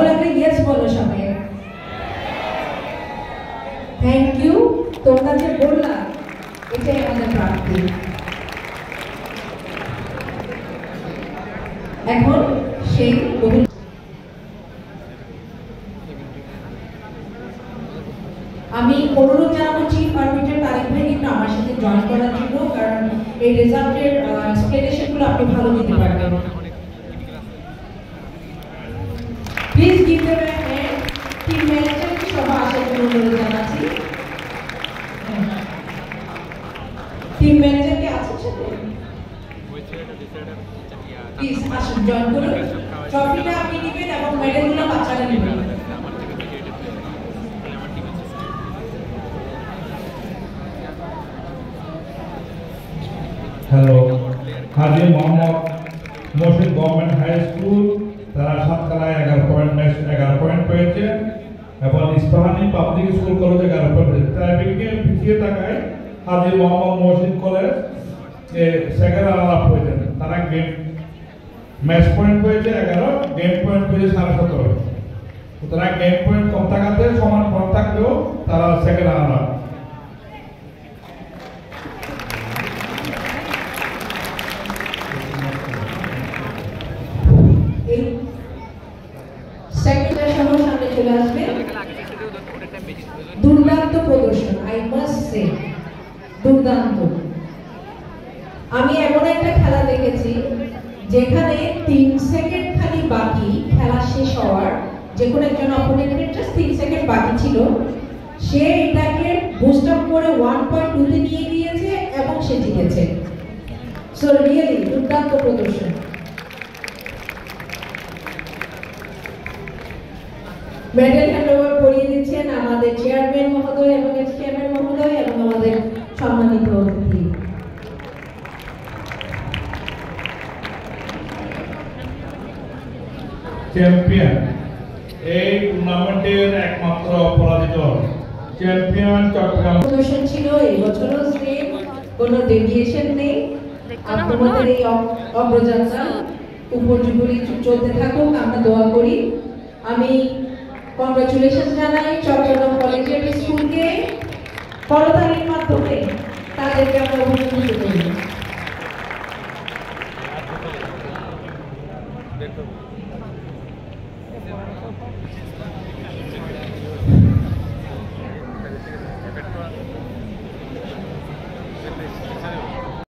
লাগলে ইয়েস বলো সবাই। থ্যাংক ইউ, তোমরা যে বললা এটাই আমাদের প্রাপ্তি। এখন সেই আমি অনুরোধ জানাবো চিফ আর্বিট্রার তারেক ভাইকে একটু আমার সাথে জয়েন করার জন্য, কারণ এই রেজাল্টের এক্সপ্লেনেশনগুলো আপনি ভালো দিতে পারবেন। Please give them a hand. Team ম্যানেজারকে সবাই আসার জন্য অনুরোধ জানাচ্ছি। টিম ম্যানেজার কি আছেন সাথে? প্লিজ আসুন, জয়েন করুন। ট্রফিটা আপনি নেবেন এবং মেডেলগুলো বাচ্চারা নেবেন। Hello, Haji Mohammad Mohsin government high school, তারা সাতকালায় 11 পয়েন্ট পেয়েছে এবং ইস্পাহানি পাবলিক স্কুল কলেজে 11 পয়েন্ট পেয়েছে। ট্রাইব্রেকে পিছিয়ে থাকায় Haji Mohammad Mohsin college second runner up হয়েছেন। তারা ম্যাচ পয়েন্ট পেয়েছে 11, গেম পয়েন্ট পেয়েছে 17.5। সুতরাং গেম পয়েন্ট কম থাকাতে সমান পয়েন্ট থাকলেও তারা সেকেন্ড রানার আপ। দুর্দান্ত প্রদর্শন, আই মাস্ট সে, দুর্দান্ত। আমি এমন একটা খেলা দেখেছি যেখানে 3 সেকেন্ড খালি বাকি খেলা শেষ হওয়ার, যে কোনো একজন অপোনেন্টের জাস্ট 3 সেকেন্ড বাকি ছিল, সে এটাকে বুস্ট আপ করে 1.2 তে নিয়ে গিয়েছে এবং সে জিতেছে। সো রিয়েলি দুর্দান্ত প্রদর্শন। মেডেল হ্যান্ডওভার করিয়ে দিচ্ছেন আমাদের চেয়ারম্যান মহোদয় এবং এক্স চেয়ারম্যান মহোদয় এবং আমাদের সম্মানিত অতিথি। চ্যাম্পিয়ন এই টুর্নামেন্টের একমাত্র পরাজিত চ্যাম্পিয়ন চট্টগ্রাম। প্রদর্শন ছিল এই বছরও সেম, কোনো ডেভিয়েশন নেই। আপনাদের এই অগ্রযাত্রা উপর্যুপরি চলতে থাকুক, আমরা দোয়া করি। আমি কংগ্রাচুলেশন জানাই চট্টগ্রাম কলেজিয়েট স্কুলকে। করতালির মাধ্যমে তাদেরকে আমরা অভিনন্দন করি।